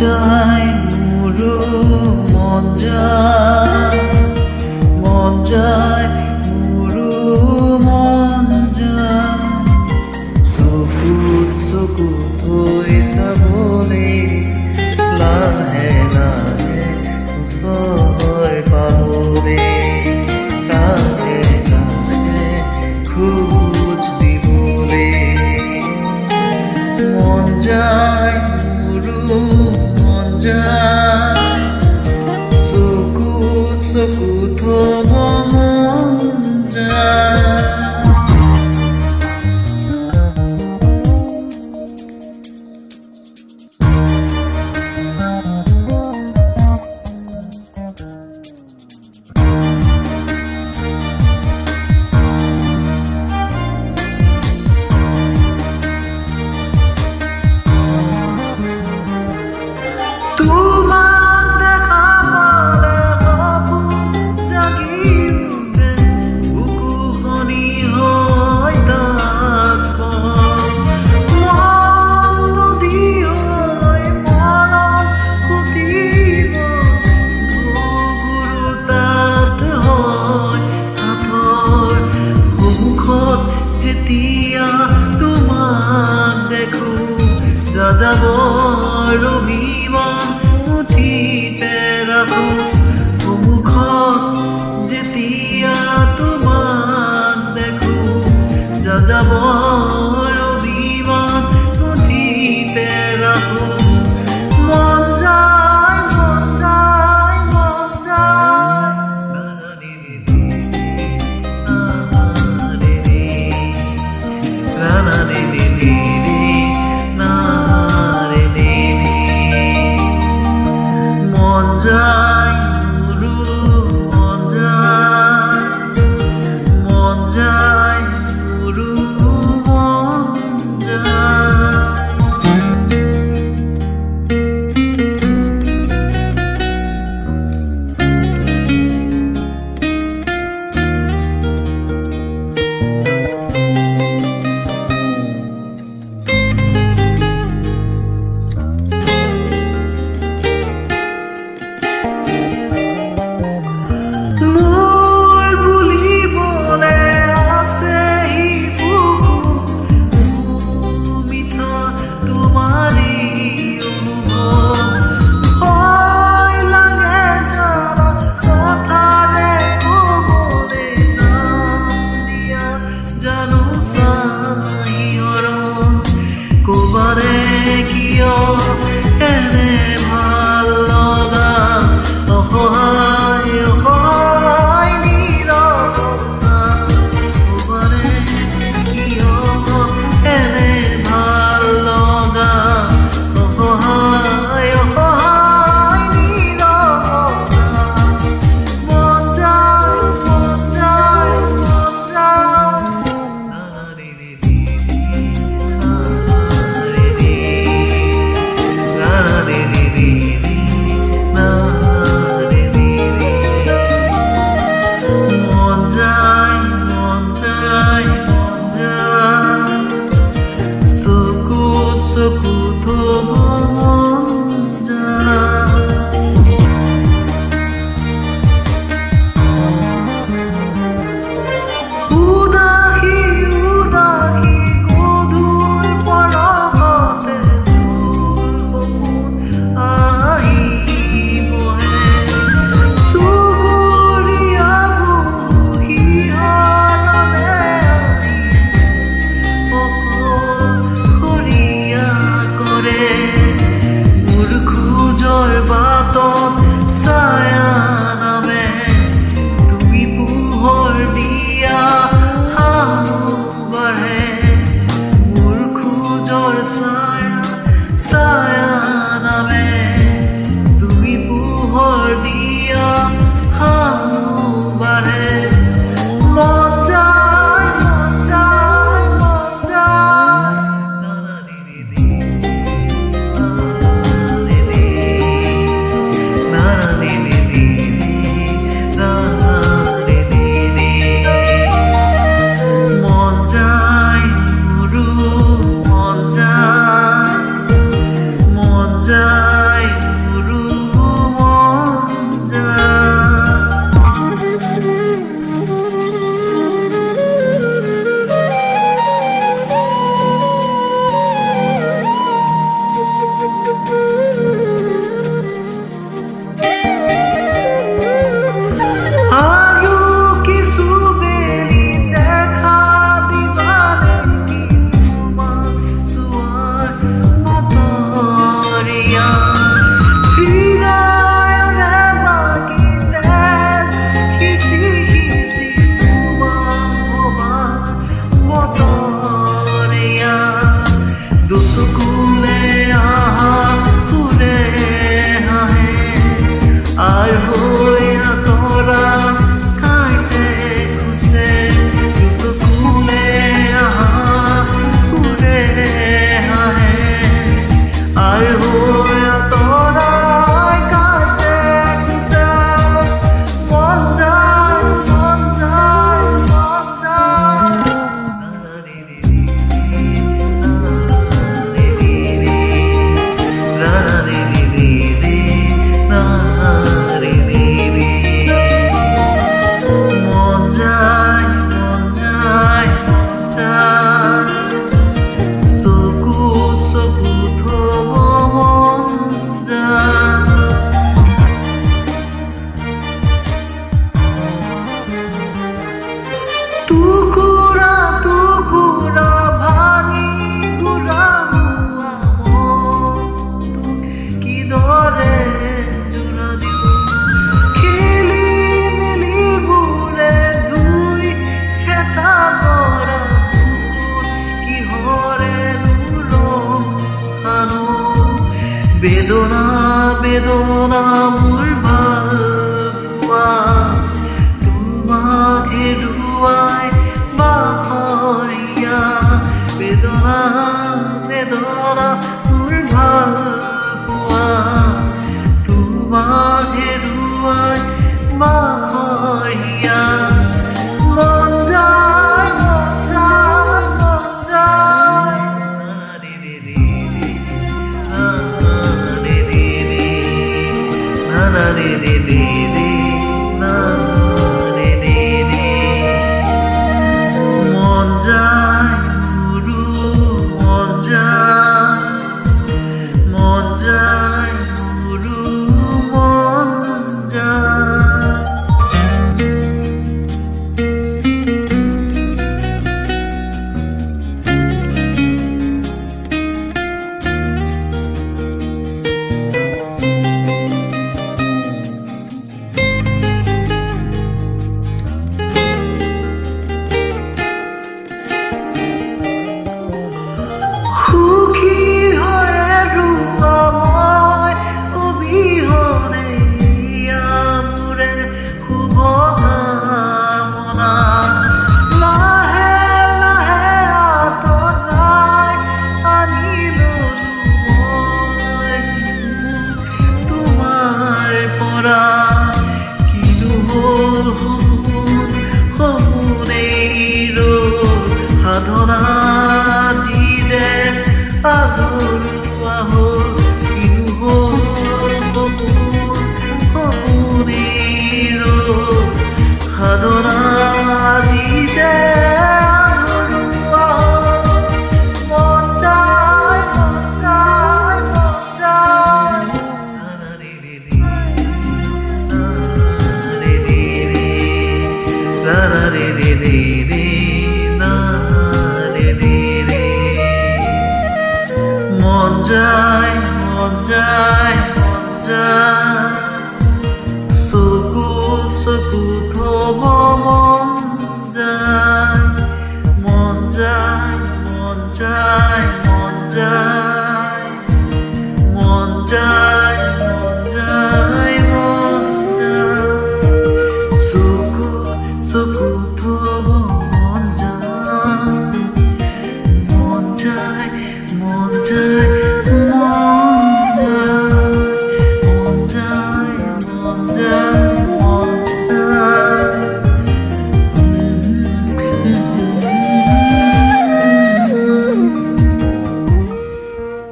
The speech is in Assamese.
যায় মোৰো মন যায় মোৰো মন যায় চকুত চকু থৈ চাবলে লাহে লাহে ওচৰ পাবলে লাহে লাহে খোজ দিবলে মন যায় মোৰো মন যায় চকুত চকু থব মন যায় তোমাক দেখা পালে সপোন জাগি উঠে বুকুখনি হয় তাজমহল মন নদী হৈ মনত ফুটিব ঘুঘুৰু তাত হয় সাঁথৰ সন্মুখত যেতিয়া তোমাক দেখো যাযাবৰ অভিমান মুঠিতে ৰাখো সন্মুখত যেতিয়া তোমাক দেখো যাযাবৰ অভিমান মুঠিতে ৰাখো মন যায় মন যায় মন যায় না না ৰে ৰে ৰে ৰে না ৰে ৰে ৰে বেদনা বেদনা মোৰ ভাল পোৱা তোমাক হেৰুৱাই বাহৰীয়া বেদনা বেদনা মোৰ ভাল পোৱা তোমাক হেৰুৱাই বাহৰীয়া মন যায় মন যায় মন যায় ৰে ৰে ৰে na re re re re na re re re মন যায় গুরু মন যায় গুরু মন যায় সাধনা